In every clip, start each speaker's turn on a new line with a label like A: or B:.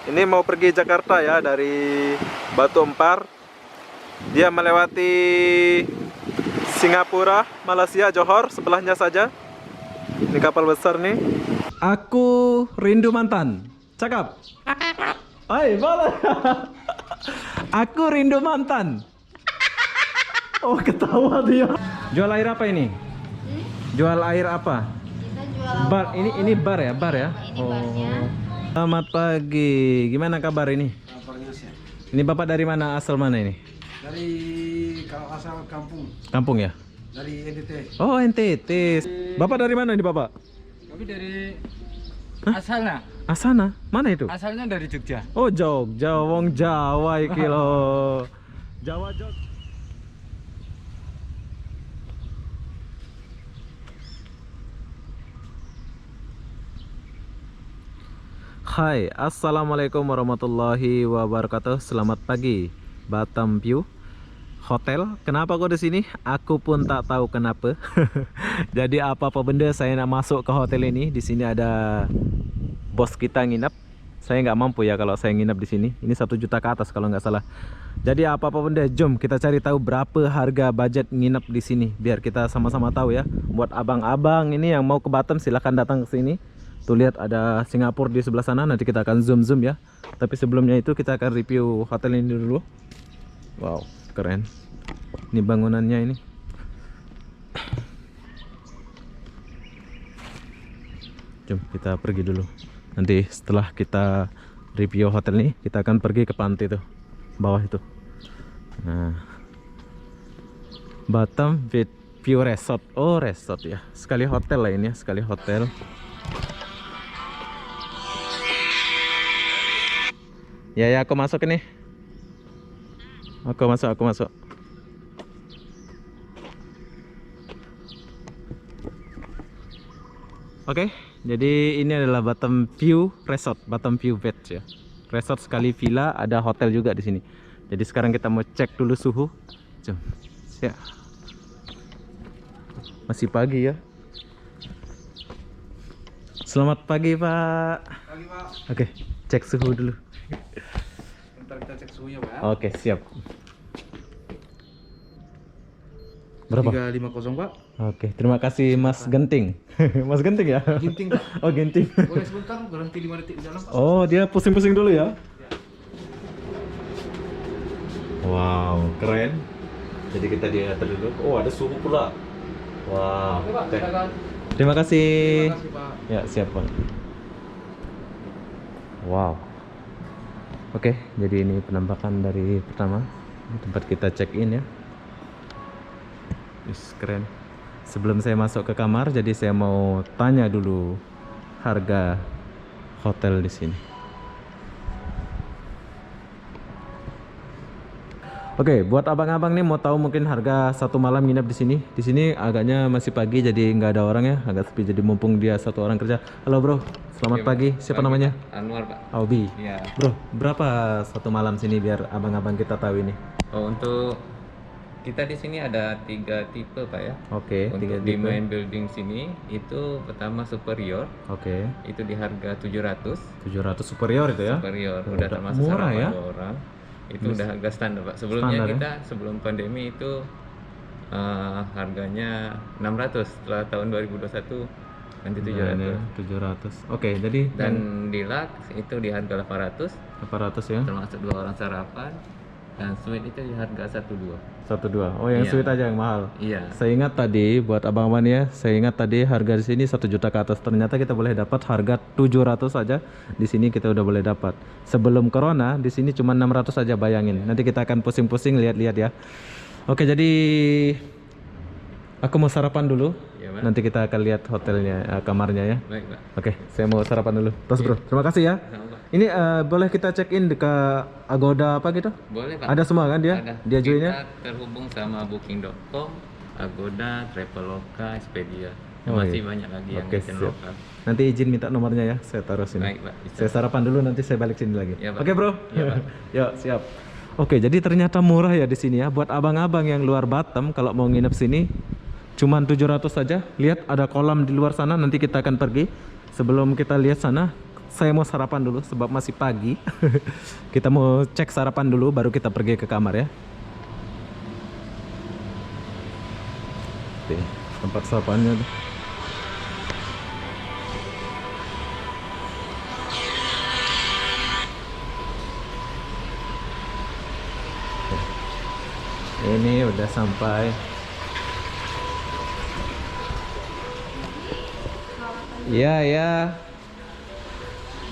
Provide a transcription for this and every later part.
A: Ini mau pergi Jakarta ya, dari Batu Empar. Dia melewati Singapura, Malaysia, Johor, sebelahnya saja. Ini kapal besar nih. Aku rindu mantan. Cakap. Hai, boleh. Aku rindu mantan. Oh, ketawa dia. Jual air apa ini? Jual air apa?
B: Kita jual
A: Bar.
B: alkohol.
A: Ini bar ya, bar ya.
B: Ini barnya.
A: Selamat pagi. Gimana kabar ini?
C: Kabarnya sih.
A: Ini Bapak dari mana? Asal mana ini?
C: Dari kalau asal kampung,
A: Kampung ya?
C: dari NTT.
A: Oh, NTT. Bapak dari mana ini, Bapak?
D: Tapi dari asalnya,
A: Asana. Mana itu?
D: asalnya dari Jogja.
A: Oh, Jogja, wong Jawa iki lho. Jawa Jogja. Hai, assalamualaikum warahmatullahi wabarakatuh. Selamat pagi, Batam View Hotel. Kenapa kok di sini? Aku pun tak tahu kenapa. Jadi apa-apa benda saya nak masuk ke hotel ini. Di sini ada bos kita nginap. Saya nggak mampu ya kalau saya nginap di sini. Ini 1 juta ke atas kalau nggak salah. Jadi apa-apa benda, jom kita cari tahu berapa harga budget nginap di sini. Biar kita sama-sama tahu ya. Buat abang-abang ini yang mau ke Batam silahkan datang ke sini. Tuh lihat ada Singapura di sebelah sana, nanti kita akan zoom ya. Tapi sebelumnya itu kita akan review hotel ini dulu. Wow, keren. Ini bangunannya ini. Jom kita pergi dulu. Nanti setelah kita review hotel ini, kita akan pergi ke pantai tuh, bawah itu. Nah, Batam View Resort. Oh, resort ya. Sekali hotel lah ini ya, sekali hotel. Ya, aku masuk ini. Aku masuk. Oke, jadi ini adalah Batam View Resort, Batam View Beach ya. Resort sekali villa, ada hotel juga di sini. Jadi sekarang kita mau cek dulu suhu. Jom. Ya. Masih pagi ya. Selamat pagi, Pak.
C: Pagi Pak.
A: Oke, cek suhu dulu.
C: Bentar kita cek suhunya Pak.
A: Oke, siap. Berapa?
C: 350 Pak.
A: Oke, terima kasih Mas Genting. Mas Genting ya?
C: Ginting Pak.
A: Oh, Genting.
C: Boleh sebentar, berhenti 5 detik di dalam Pak.
A: Oh, dia pusing-pusing dulu ya? Wow, keren. Jadi kita di atas dulu. Oh, ada suhu pula. Wow.
C: Oke Pak,
A: Oke.
C: silakan.
A: Terima kasih.
C: Terima kasih Pak.
A: Ya, siap Pak. Wow. Oke, jadi ini penampakan dari pertama tempat kita check in ya. Keren. Sebelum saya masuk ke kamar, jadi saya mau tanya dulu harga hotel di sini. Oke, buat abang-abang nih mau tahu mungkin harga 1 malam nginap di sini. Di sini agaknya masih pagi jadi nggak ada orang ya, agak sepi. Jadi mumpung dia 1 orang kerja. Halo bro, selamat pagi. Siapa namanya?
D: Anwar Pak.
A: Aubi.
D: Iya.
A: Bro, berapa 1 malam sini biar abang-abang kita tahu ini?
D: Oh, untuk kita di sini ada 3 tipe Pak ya.
A: Oke,
D: Untuk
A: 3
D: di
A: tipe.
D: main building sini itu pertama superior,
A: Oke,
D: itu di harga 700.
A: 700 superior itu ya?
D: Superior
A: Oh,
D: udah
A: udah
D: termasuk
A: murah
D: sarapan
A: ya?
D: 2 orang. Itu udah harga standar Pak. Sebelumnya
A: Standar ya?
D: kita sebelum pandemi itu harganya 600, setelah tahun 2021 nanti 700.
A: 700. Oke, jadi
D: Dan
A: yang
D: deluxe itu di harga 800
A: 800 ya?
D: termasuk 2 orang sarapan, dan suite itu di harga 12.
A: 12. Oh, yang
D: Iya.
A: suite aja yang mahal.
D: Iya.
A: Saya ingat tadi buat abang-abang ya, saya ingat tadi harga di sini 1 juta ke atas. Ternyata kita boleh dapat harga 700 saja. Di sini kita udah boleh dapat. Sebelum corona di sini cuma 600 saja, bayangin. Nanti kita akan pusing-pusing lihat-lihat ya. Oke, jadi aku mau sarapan dulu.
D: Iya, Pak.
A: Nanti kita akan lihat hotelnya, kamarnya ya.
D: Baik Pak.
A: Oke, saya mau sarapan dulu. Terus bro, terima kasih ya.
D: Sama, Pak.
A: Ini boleh kita check in ke Agoda apa gitu?
D: Boleh Pak.
A: Ada semua kan dia?
D: Ada.
A: Dia joinnya?
D: Kita terhubung sama booking.com, Agoda, Traveloka, Expedia.
A: Oh,
D: Masih
A: iya.
D: banyak lagi yang
A: Oke,
D: agent
A: siap.
D: lokal.
A: Nanti izin minta nomornya ya, saya taruh sini.
D: Baik Pak. Bisa.
A: Saya sarapan dulu, nanti saya balik sini lagi.
D: Iya, Pak.
A: Oke bro.
D: Iya, Pak.
A: Yuk, siap. Oke, jadi ternyata murah ya di sini ya. Buat abang-abang yang luar Batam kalau mau nginep sini, cuman 700 saja. Lihat ada kolam di luar sana. Nanti kita akan pergi. Sebelum kita lihat sana, saya mau sarapan dulu sebab masih pagi. Kita mau cek sarapan dulu baru kita pergi ke kamar ya. Oke, tempat sarapannya tuh. Ini udah sampai. Iya ya.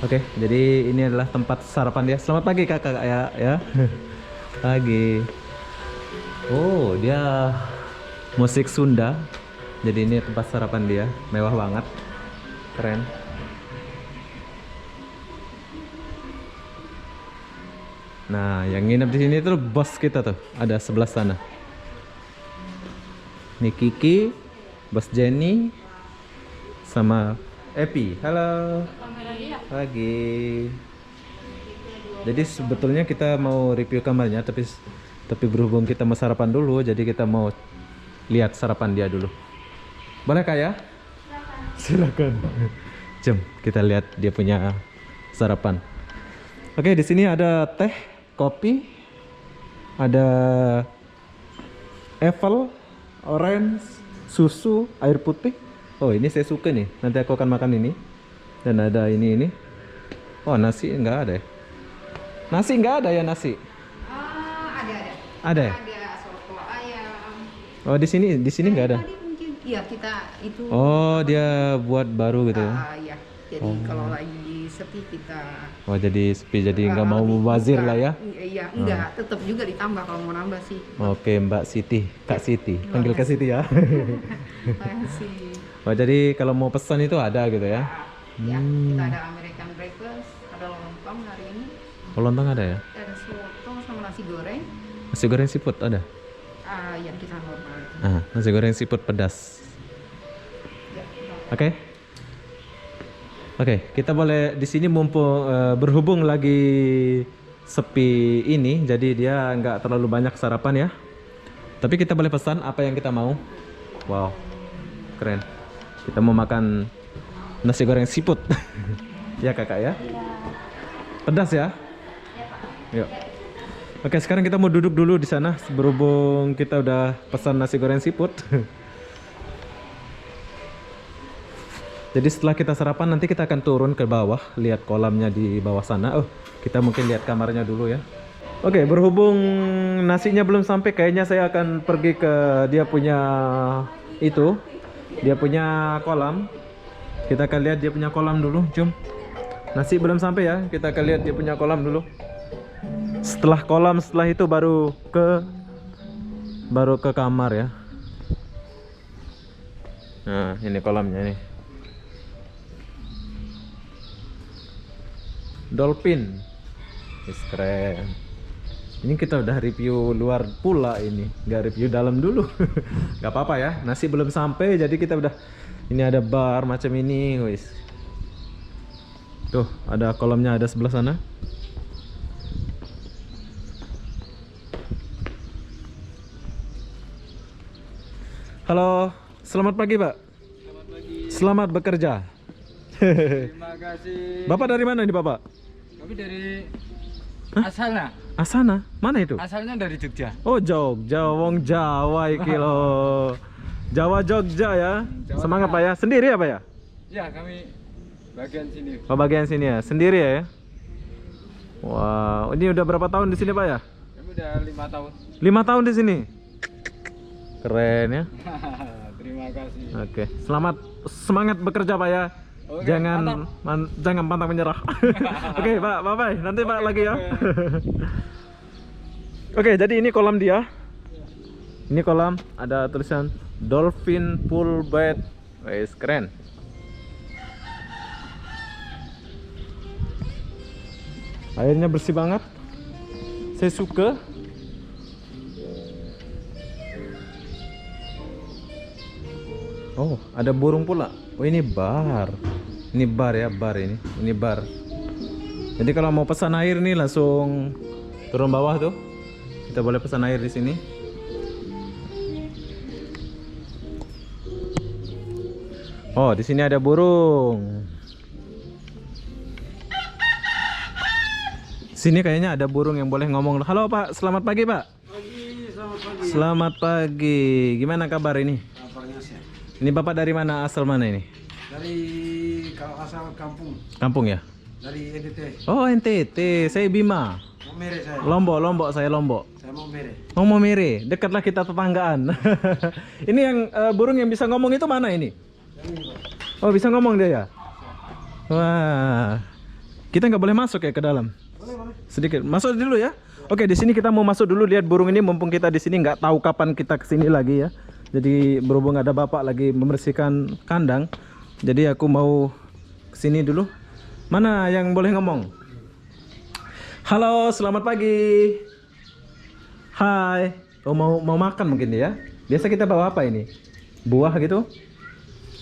A: Oke, jadi ini adalah tempat sarapan dia. Selamat pagi kakak ya. Pagi. Oh, dia musik Sunda. Jadi ini tempat sarapan dia, mewah banget, keren. Nah, yang nginep di sini tuh bos kita tuh, ada sebelah sana. Ini Kiki, Bos Jenny, sama Epi. Halo. Pagi. Jadi sebetulnya kita mau review kamarnya, tapi berhubung kita mau sarapan dulu, jadi kita mau lihat sarapan dia dulu. Boleh kak ya? Silakan. Jom kita lihat dia punya sarapan. Oke, di sini ada teh, kopi, ada apple, orange, susu, air putih. Oh, ini saya suka nih. Nanti aku akan makan ini. Dan ada ini. Oh, nasi nggak ada ya? Nasi nggak ada ya nasi?
B: Ada.
A: Ada ya?
B: Ada soto ayam.
A: Oh, di sini nggak ada.
B: Tadi mungkin iya kita itu.
A: Oh, dia buat baru gitu ya?
B: Iya. Jadi kalau lagi sepi kita.
A: Oh, jadi sepi, jadi nggak mau mubazir lah ya?
B: Iya, enggak. Tetap juga ditambah kalau mau nambah sih.
A: Oke, Mbak Siti, Kak Siti, panggil Kak Siti ya.
B: Masih.
A: Oh, jadi kalau mau pesan itu ada gitu ya?
B: Ya, kita ada American breakfast, ada lontong hari ini,
A: Oh, lontong ada ya?
B: ada soto sama nasi goreng.
A: Nasi goreng seafood ada?
B: Yang kita normal.
A: Ah, nasi goreng seafood pedas.
B: Ya,
A: Oke. Oke, kita boleh di sini mumpung berhubung lagi sepi ini, jadi dia nggak terlalu banyak sarapan ya. Tapi kita boleh pesan apa yang kita mau. Wow, keren. Kita mau makan nasi goreng seafood. Ya kakak ya? Pedas ya? Yuk. Oke, sekarang kita mau duduk dulu di sana berhubung kita udah pesan nasi goreng seafood. Jadi setelah kita sarapan nanti kita akan turun ke bawah, lihat kolamnya di bawah sana. Oh, kita mungkin lihat kamarnya dulu ya. Oke, berhubung nasinya belum sampai, kayaknya saya akan pergi ke dia punya itu. Dia punya kolam. Kita akan lihat dia punya kolam dulu, jom. Nasi belum sampai ya, kita akan lihat dia punya kolam dulu. Setelah kolam, setelah itu baru ke kamar ya. Nah, ini kolamnya nih. Dolphin. Keren. Ini kita udah review luar pula ini, nggak review dalam dulu. Nggak apa-apa ya, nasi belum sampai, jadi kita udah. Ini ada bar macam ini, guys. Tuh, ada kolamnya ada sebelah sana. Halo, selamat pagi, Pak.
C: Selamat pagi.
A: Selamat bekerja.
C: Terima kasih.
A: Bapak dari mana ini, Bapak?
C: Kami dari asalnya.
A: Asana, mana itu?
C: Asalnya dari Jogja.
A: Oh, Jogja, wong Jawa iki loh. Jawa Jogja ya.
C: Jawa
A: Semangat
C: Tengah.
A: Pak ya. Sendiri ya, Pak ya?
C: Ya, kami bagian sini.
A: Oh, bagian sini ya. Sendiri ya? Wow, ini udah berapa tahun di sini, Pak ya?
C: Kami udah 5 tahun.
A: 5 tahun di sini. Keren ya.
C: Terima kasih.
A: Oke, selamat semangat bekerja, Pak ya.
C: Oke,
A: Jangan jangan pantang menyerah. Oke, Pak, bye-bye. Nanti Pak lagi ya. Oke, jadi ini kolam dia. Ini kolam ada tulisan Dolphin Pool Bed. Wes, keren. Airnya bersih banget. Saya suka. Oh, ada burung pula. Oh, ini bar. Ini bar ya, bar ini. Ini bar. Jadi kalau mau pesan air nih langsung turun bawah tuh. Kita boleh pesan air di sini. Oh, di sini ada burung. Sini kayaknya ada burung yang boleh ngomong. Halo Pak, selamat pagi Pak.
C: Pagi, selamat pagi.
A: Selamat pagi. Gimana kabar ini?
C: Kabarnya sehat.
A: Ini Bapak dari mana? Asal mana ini?
C: Dari kalau asal kampung,
A: Kampung ya?
C: dari NTT.
A: Oh NTT, saya Bima.
C: Mau mere saya.
A: Lombok, saya Lombok.
C: Saya mau mere.
A: Oh mau Miri, dekatlah kita tetanggaan. Ini yang burung yang bisa ngomong itu mana ini?
C: Ini, Pak.
A: Oh bisa ngomong dia ya? Wah, kita nggak boleh masuk ya ke dalam.
C: Boleh, boleh.
A: Sedikit, masuk dulu ya. Oke, di sini kita mau masuk dulu lihat burung ini. Mumpung kita di sini nggak tahu kapan kita kesini lagi ya. Jadi berhubung ada bapak lagi membersihkan kandang, jadi aku mau kesini dulu. Mana yang boleh ngomong? Halo, selamat pagi. Hai. Oh mau makan mungkin ya? Biasa kita bawa apa ini? Buah gitu?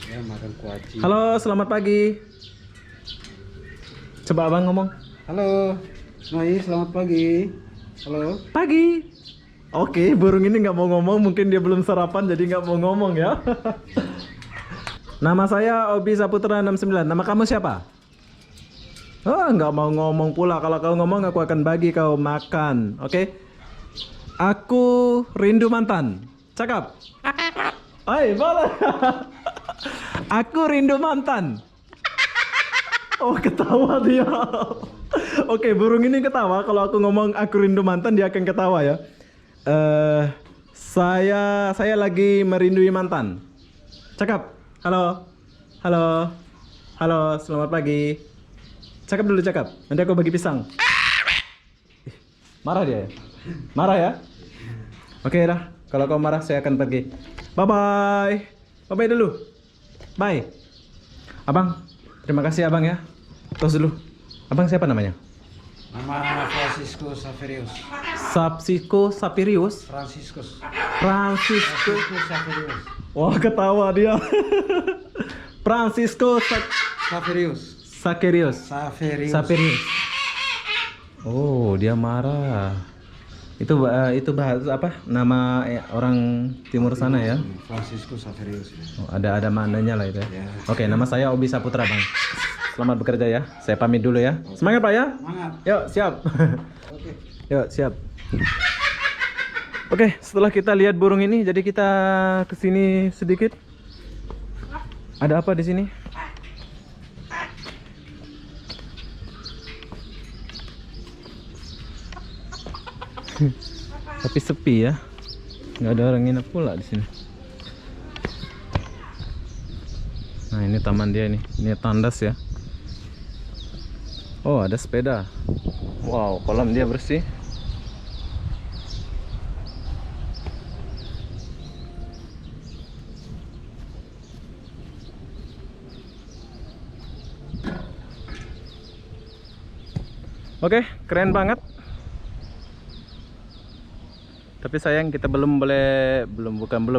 C: Ya, makan kuaci.
A: Halo, selamat pagi. Coba abang ngomong.
C: Halo. Mai, selamat pagi. Halo.
A: Pagi. Oke, burung ini nggak mau ngomong. Mungkin dia belum sarapan jadi nggak mau ngomong ya. Nama saya Obi Saputra 69. Nama kamu siapa? Oh, nggak mau ngomong pula. Kalau kau ngomong aku akan bagi kau makan. Oke. Aku rindu mantan. Cakap. Oi, boleh. Aku rindu mantan. Oh, ketawa dia. Oke, burung ini ketawa. Kalau aku ngomong aku rindu mantan, dia akan ketawa ya. Saya lagi merindui mantan. Cakap. Halo. Halo. Halo, selamat pagi. Cakap dulu, cakap. Nanti aku bagi pisang. Ih, marah dia ya? Marah ya? Oke dah. Kalau kau marah, saya akan pergi. Bye-bye. Bye-bye dulu. Bye. Abang, terima kasih abang ya. Tos dulu. Abang siapa namanya?
C: Nama Francisco Saverius.
A: Sapsiko Sapirius.
C: Francisco.
A: Francisco.
C: Saverius.
A: Wah, ketawa dia. Francisco
C: Saverius.
A: Sakerius.
C: Saverius.
A: Sapirius. Oh, dia marah. Itu bahasa apa? Nama orang timur sana ya.
C: Francisco Saverius.
A: Oh, ada mananya lah itu ya.
C: Ya.
A: Oke, nama saya Obi Saputra, Bang. Selamat bekerja ya. Saya pamit dulu ya. Semangat, Pak ya.
C: Semangat.
A: Yuk, siap.
C: Oke.
A: Yuk, siap. Oke, setelah kita lihat burung ini, jadi kita kesini sedikit. Ada apa di sini? Tapi sepi ya, nggak ada orang nginep pula di sini. Nah ini taman dia nih, ini tandas ya. Oh ada sepeda. Wow, kolam dia bersih. Oke, keren banget. Tapi sayang kita belum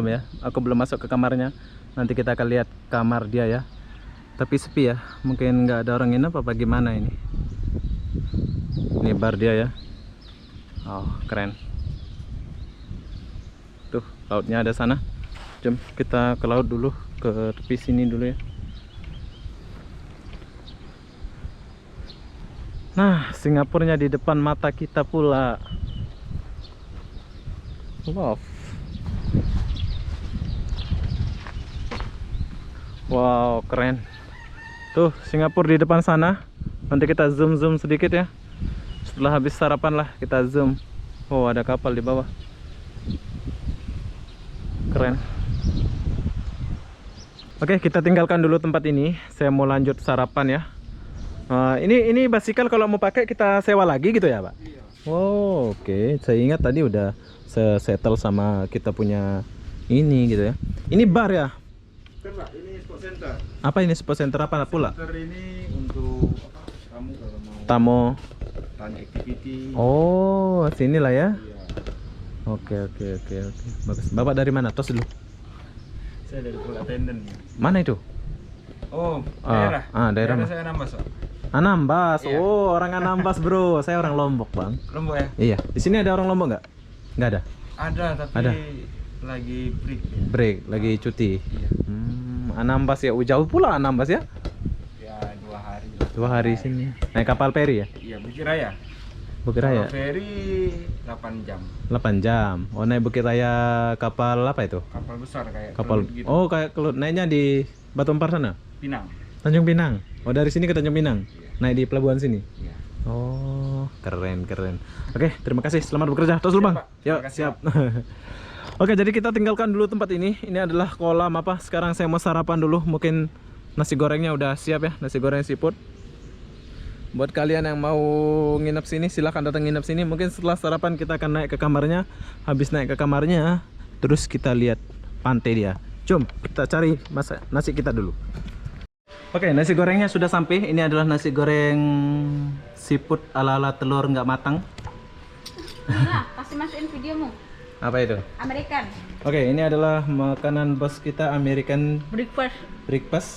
A: ya. Aku belum masuk ke kamarnya. Nanti kita akan lihat kamar dia ya. Tapi sepi ya. Mungkin nggak ada orang nginep apa gimana ini. Ini bar dia ya. Oh, keren. Tuh, lautnya ada sana. Jom kita ke laut dulu, ke tepi sini dulu ya. Nah, Singapurnya di depan mata kita pula. Wow. Wow, keren. Tuh, Singapura di depan sana. Nanti kita zoom sedikit ya. Setelah habis sarapan lah kita zoom. Oh, ada kapal di bawah. Keren. Oke, kita tinggalkan dulu tempat ini. Saya mau lanjut sarapan ya. Ini basikal kalau mau pakai kita sewa lagi gitu ya, Pak?
C: Iya.
A: Oh, oke. Saya ingat tadi udah settle sama kita punya ini gitu ya. Ini bar ya?
C: Bukan, Pak, ini sport center.
A: Apa ini sport center apa pula?
C: Center ini untuk kamu kalau mau
A: Tamu.
C: tanya activity.
A: Oh, sini lah ya.
C: Iya.
A: Oke. Bagus. Bapak dari mana? Tos dulu.
C: Saya dari pool attendant.
A: Mana itu?
C: Oh,
A: daerah. Daerah mana?
C: saya nambah, Sok.
A: Anambas.
C: Iya.
A: Oh, orang Anambas, Bro. Saya orang Lombok, Bang.
C: Lombok ya?
A: Iya. Di sini ada orang Lombok nggak? Nggak ada.
C: Ada, tapi
A: Ada.
C: lagi break ya.
A: Break, lagi cuti.
C: Iya.
A: Anambas ya. Jauh pula Anambas ya.
C: Ya 2 hari.
A: 2 hari sini. Naik kapal feri ya?
C: Iya, Bukit Raya.
A: Bukit Raya.
C: Kalau ferry 8 jam.
A: 8 jam. Oh, naik Bukit Raya kapal apa itu?
C: Kapal besar kayak
A: Kapal.
C: Kelut gitu.
A: Oh, kayak kalau naiknya di Batu Ampar sana?
C: Pinang.
A: Tanjung Pinang. Oh, dari sini ke Tanjung Pinang. Naik di pelabuhan sini.
C: Iya.
A: Oh, keren. Oke, terima kasih. Selamat bekerja. Terus lu, Bang.
C: Pak.
A: Yuk,
C: Terima kasih,
A: siap. Oke, jadi kita tinggalkan dulu tempat ini. Ini adalah kolam apa? Sekarang saya mau sarapan dulu. Mungkin nasi gorengnya udah siap ya, nasi goreng seafood. Buat kalian yang mau nginep sini, silahkan datang nginep sini. Mungkin setelah sarapan kita akan naik ke kamarnya. Habis naik ke kamarnya, terus kita lihat pantai dia. Jom, kita cari nasi kita dulu. Oke, nasi gorengnya sudah sampai. Ini adalah nasi goreng seafood ala-ala telur nggak matang.
B: Nah, pasti masukin videomu.
A: Apa itu?
B: American
A: Oke, ini adalah makanan bos kita, American
B: breakfast.
A: breakfast.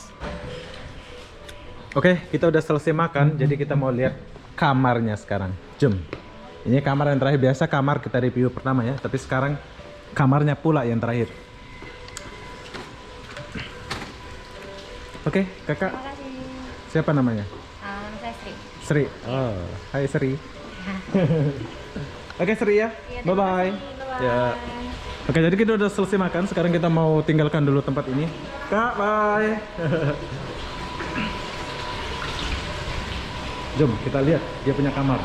A: Oke, kita udah selesai makan, jadi kita mau lihat kamarnya sekarang. Jom. Ini kamar yang terakhir. Biasa kamar kita review pertama ya, tapi sekarang kamarnya pula yang terakhir. Oke, kakak.
B: Terima kasih.
A: Siapa namanya?
B: Nama saya Sri.
A: Sri. Oh, hai Sri. Oke Sri ya.
B: Iya,
A: Bye
B: terima
A: bye.
B: kasih. Bye-bye.
A: Ya. Oke, jadi kita udah selesai makan. Sekarang kita mau tinggalkan dulu tempat ini. Kak, bye. Jom kita lihat dia punya kamar.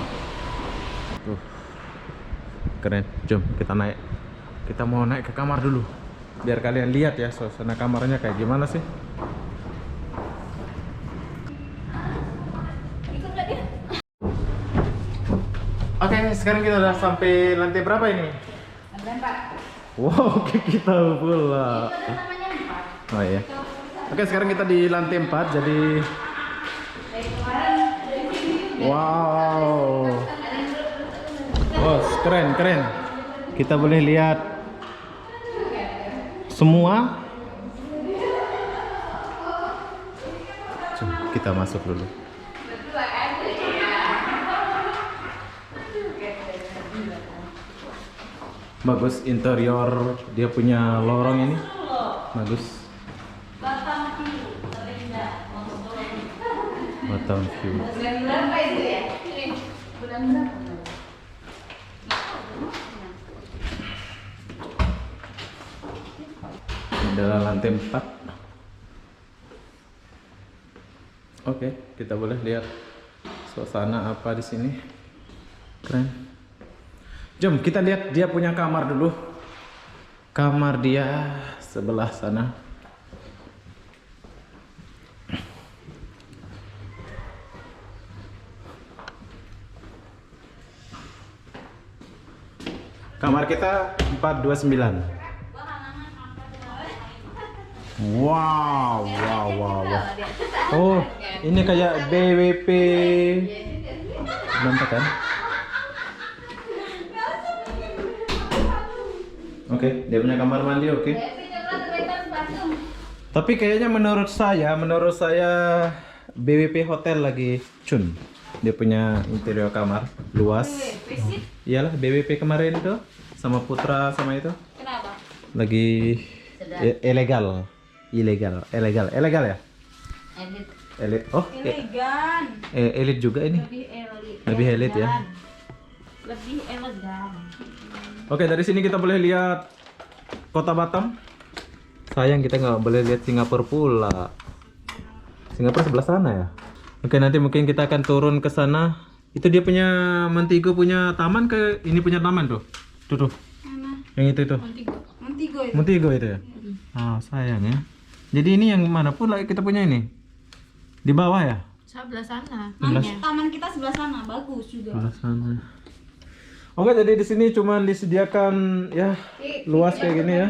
A: Tuh. Keren. Jom kita naik. Kita mau naik ke kamar dulu. Biar kalian lihat ya suasana kamarnya kayak gimana sih. Oke, sekarang kita udah sampai lantai berapa ini?
B: Lantai 4.
A: Wow, kita pula.
B: Itu ada namanya 4.
A: Oh iya. Oke, sekarang kita di lantai 4, jadi
B: Dari kemarin dari sini.
A: wow. Wow, keren. Kita boleh lihat semua. Coba kita masuk dulu. Bagus interior, dia punya lorong ini. Bagus. Batam view.
B: Berapa itu ya? Ini bulan berapa?
A: Ini adalah lantai 4. Oke, kita boleh lihat suasana apa di sini. Keren. Jom kita lihat dia punya kamar dulu. Kamar dia sebelah sana. Kamar kita 429. Wow. Oh, ini kayak BWP. Mantap kan? Oke, dia punya kamar mandi, oke. Tapi kayaknya menurut saya BWP Hotel lagi cun. Dia punya interior kamar luas. Iyalah BWP kemarin tuh sama Putra sama itu.
B: Kenapa?
A: Lagi ilegal ya?
B: Elit.
A: Elit. Oh,
B: Elegan.
A: elit juga ini. Lebih elit ya.
B: Lebih elegan.
A: Oke, dari sini kita boleh lihat kota Batam. Sayang kita nggak boleh lihat Singapura pula. Singapura sebelah sana ya. Oke, nanti mungkin kita akan turun ke sana. Itu dia punya Montego punya taman ke ini punya taman tuh. Tuh.
B: Mana?
A: Yang itu.
B: Montego itu.
A: Montego itu ya. Ah, sayang ya. Jadi ini yang mana pula kita punya ini? Di bawah ya?
B: Sebelah sana.
A: Sebelah-
B: Taman kita sebelah sana, bagus juga.
A: Sebelah sana. Oke, jadi di sini cuma disediakan ya luas kayak gini ya.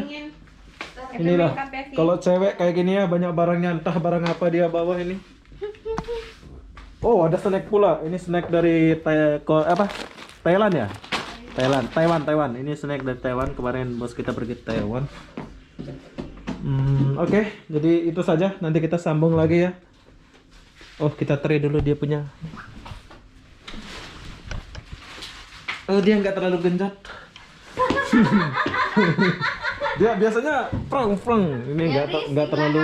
A: Inilah kalau cewek kayak gini ya banyak barangnya, entah barang apa dia bawa ini. Oh, ada snack pula. Ini snack dari Thailand ya? Taiwan. Ini snack dari Taiwan. Kemarin bos kita pergi ke Taiwan. Oke, jadi itu saja. Nanti kita sambung lagi ya. Oh, kita try dulu dia punya. Oh, dia nggak terlalu genjot. Dia biasanya prang. Ini nggak terlalu.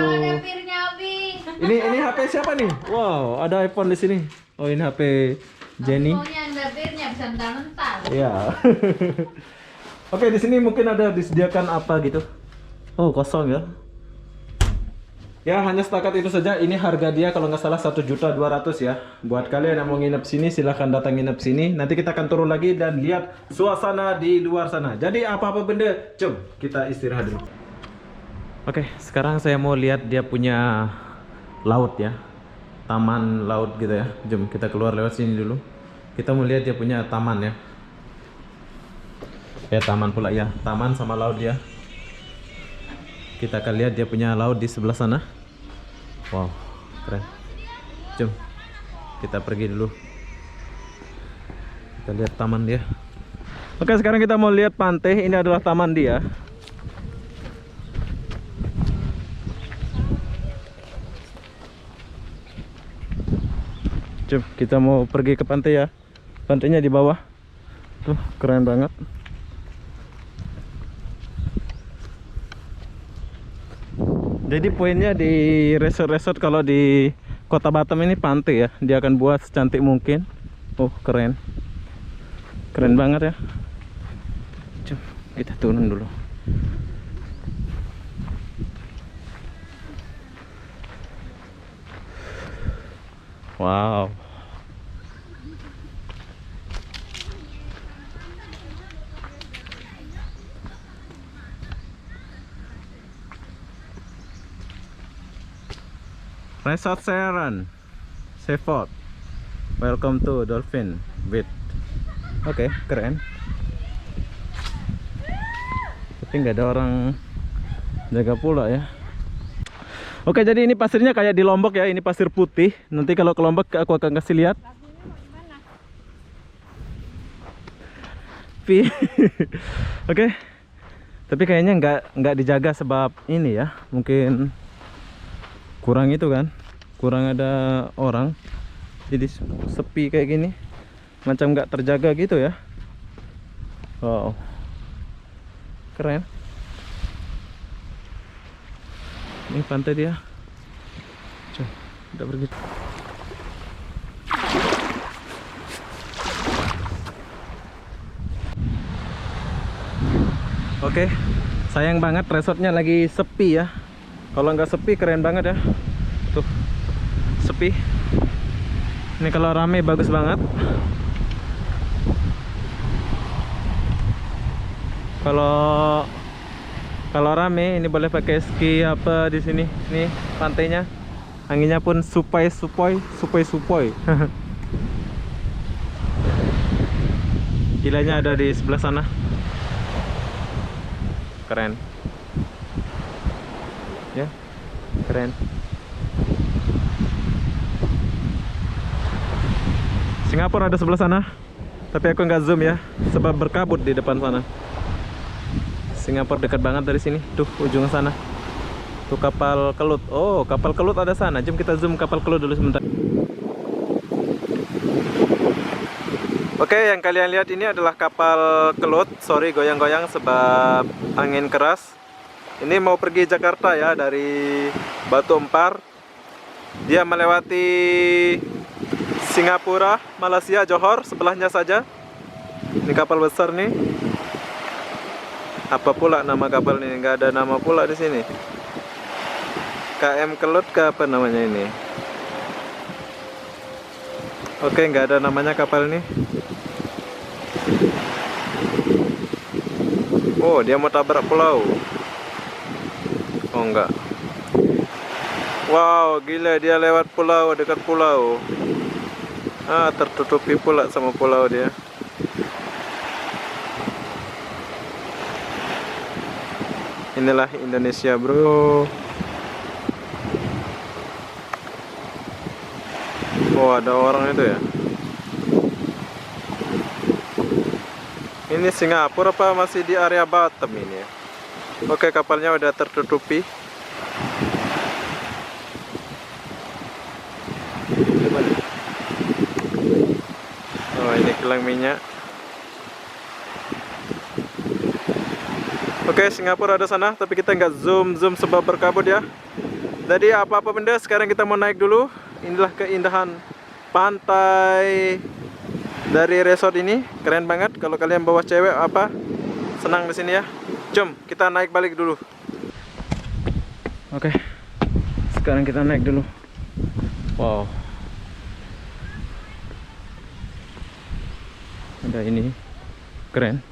A: Ini HP siapa nih? Wow, ada iPhone di sini. Oh, ini HP Jenny.
B: Maunya dapirnya
A: Iya. Oke, di sini mungkin ada disediakan apa gitu. Oh, kosong ya. Ya, hanya setakat itu saja. Ini harga dia kalau nggak salah 1.200.000 ya. Buat kalian yang mau nginep sini, silahkan datang nginep sini. Nanti kita akan turun lagi dan lihat suasana di luar sana. Jadi apa-apa benda, jom kita istirahat dulu. Oke, sekarang saya mau lihat dia punya laut ya. Taman laut gitu ya. Jom kita keluar lewat sini dulu. Kita mau lihat dia punya taman ya. Taman pula ya. Taman sama laut dia. Kita akan lihat dia punya laut di sebelah sana. Wow, keren. Jom kita pergi dulu. Kita lihat taman dia. Oke, sekarang kita mau lihat pantai. Ini adalah taman dia. Jom kita mau pergi ke pantai ya. Pantainya di bawah. Tuh, keren banget. Jadi poinnya di resort-resort kalau di Kota Batam ini pantai ya. Dia akan buat secantik mungkin. Oh, keren. Keren banget ya. Cuk, kita turun dulu. Wow. Resort Seran Seaford. Welcome to Dolphin Beach. Oke, keren. Tapi nggak ada orang jaga pula ya. Oke, jadi ini pasirnya kayak di Lombok ya. Ini pasir putih. Nanti kalau ke Lombok aku akan kasih lihat. Oke. Tapi kayaknya nggak dijaga sebab ini ya. Mungkin kurang itu kan, kurang ada orang, jadi sepi kayak gini, macam nggak terjaga gitu ya. Wow, keren. Ini pantai dia. Coba kita pergi. Oke, sayang banget resortnya lagi sepi ya. Kalau nggak sepi keren banget ya. Tuh, sepi. Ini kalau rame bagus banget. Kalau rame ini boleh pakai ski apa di sini. Nih pantainya. Anginnya pun supoi. Gilanya ada di sebelah sana. Keren. Ya, keren. Singapura ada sebelah sana, tapi aku nggak zoom ya, sebab berkabut di depan sana. Singapura dekat banget dari sini, tuh ujung sana. Tuh kapal kelut. Oh, kapal kelut ada sana. Jom kita zoom kapal kelut dulu sebentar. Oke, yang kalian lihat ini adalah kapal kelut. Sorry goyang-goyang sebab angin keras. Ini mau pergi Jakarta ya, dari Batu Empar. Dia melewati Singapura, Malaysia, Johor, sebelahnya saja. Ini kapal besar nih. Apa pula nama kapal ini? Nggak ada nama pula di sini. KM Kelut ke apa namanya ini? Oke, nggak ada namanya kapal ini. Oh, dia mau tabrak pulau. Oh enggak. Wow, gila dia lewat pulau, dekat pulau. Ah, tertutupi pula sama pulau dia. Inilah Indonesia, bro. Oh, ada orang itu ya. Ini Singapura apa masih di area Batam ini ya? Oke, kapalnya udah tertutupi. Oh, ini kilang minyak. Oke, Singapura ada sana, tapi kita nggak zoom sebab berkabut ya. Jadi apa-apa benda, sekarang kita mau naik dulu. Inilah keindahan pantai dari resort ini keren banget. Kalau kalian bawa cewek apa senang di sini ya. Jom kita naik balik dulu. Oke, sekarang kita naik dulu. Wow, ada ini keren.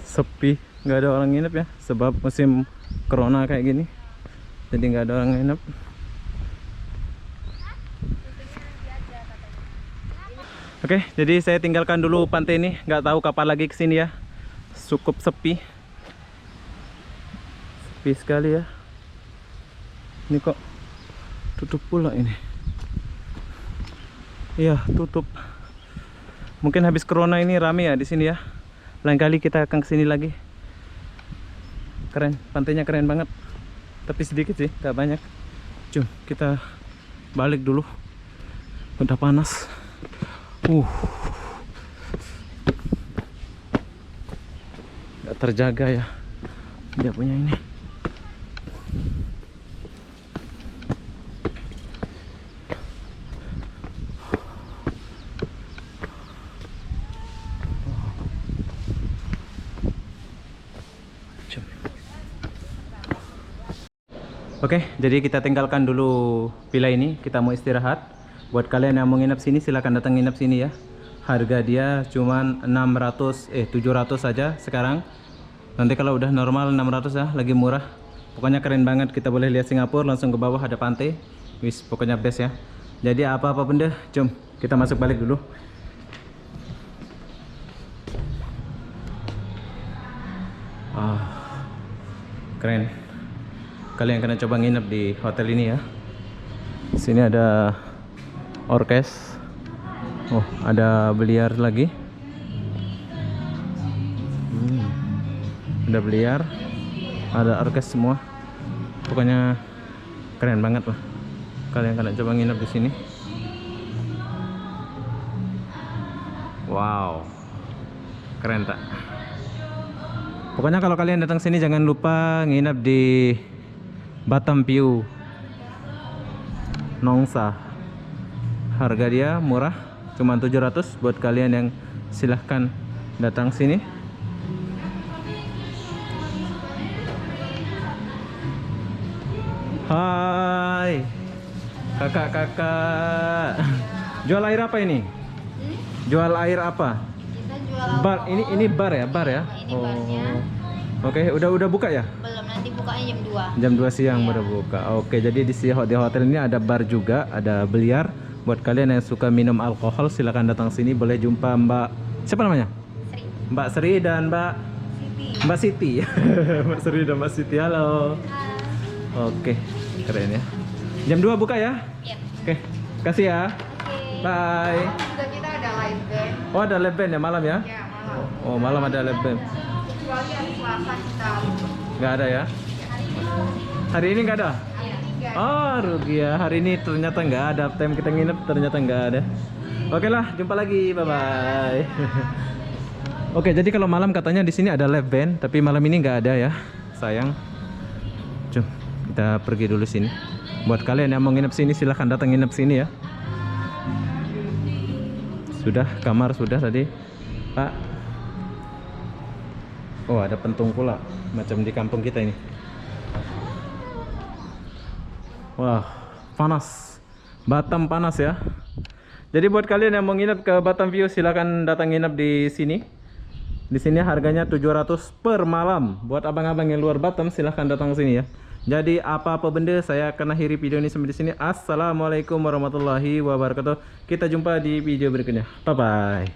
A: Sepi, nggak ada orang nginep ya, sebab musim corona kayak gini, jadi nggak ada orang nginep. Oke, jadi saya tinggalkan dulu pantai ini, nggak tahu kapan lagi kesini ya. Cukup sepi, sepi sekali ya. Ini kok tutup pula ini. Iya, tutup. Mungkin habis corona ini rame ya di sini ya. Lain kali kita akan kesini lagi. Keren, pantainya keren banget. Tapi sedikit sih, gak banyak. Jom kita balik dulu. Udah panas. Gak terjaga ya dia punya ini. Oke, jadi kita tinggalkan dulu villa ini. Kita mau istirahat. Buat kalian yang mau nginep sini silahkan datang nginep sini ya. Harga dia cuman 700 saja sekarang. Nanti kalau udah normal 600 ya, lagi murah. Pokoknya keren banget. Kita boleh lihat Singapura, langsung ke bawah ada pantai. Wis, pokoknya best ya. Jadi apa-apa benda, jom kita masuk balik dulu. Keren. Kalian kena coba nginep di hotel ini ya. Sini ada orkes. Oh, ada biliar lagi. Ada biliar, ada orkes semua. Pokoknya keren banget lah. Kalian kena coba nginep di sini. Wow, keren tak? Pokoknya kalau kalian datang sini jangan lupa nginep di Batam View Nongsa. Harga dia murah, cuma 700 buat kalian yang silahkan datang sini. Hai kakak-kakak, jual air apa ini? Jual air apa?
B: Kita jual
A: Bar, ini bar ya, bar ya.
B: Ini barnya.
A: Oke, udah buka ya?
B: Belum, nanti bukanya jam 2.
A: Jam 2 siang
B: Iya.
A: baru buka. Oke, jadi di hotel ini ada bar juga, ada biliar. Buat kalian yang suka minum alkohol silahkan datang sini. Boleh jumpa Mbak, siapa namanya?
B: Sri.
A: Mbak Sri dan Mbak Siti. Mbak Sri dan Mbak Siti, halo. Oke, keren ya. Jam 2 buka ya?
B: Iya.
A: Oke, kasih ya.
B: Oke.
A: Bye.
B: Juga kita ada live band.
A: Oh, ada live band ya malam ya?
B: Ya, malam.
A: Oh, malam ada live band.
B: Kecuali hari Selasa kita libur.
A: Nggak ada ya? Hari ini nggak ada?
B: Hari ini enggak.
A: Oh, rugi ya. Hari ini ternyata nggak ada. Time kita nginep ternyata nggak ada. Oke lah, jumpa lagi. Bye bye. Oke, jadi kalau malam katanya di sini ada live band, tapi malam ini nggak ada ya. Sayang. Cuk, kita pergi dulu sini. Buat kalian yang mau nginep sini silahkan datang nginep sini ya. Sudah, kamar sudah tadi, Pak. Oh, ada pentung pula, macam di kampung kita ini. Wah, panas. Batam panas ya. Jadi buat kalian yang mau nginep ke Batam View silakan datang nginep di sini. Di sini harganya 700 per malam. Buat abang-abang yang luar Batam silahkan datang ke sini ya. Jadi apa-apa benda saya akan akhiri video ini sampai di sini. Assalamualaikum warahmatullahi wabarakatuh. Kita jumpa di video berikutnya. Bye bye.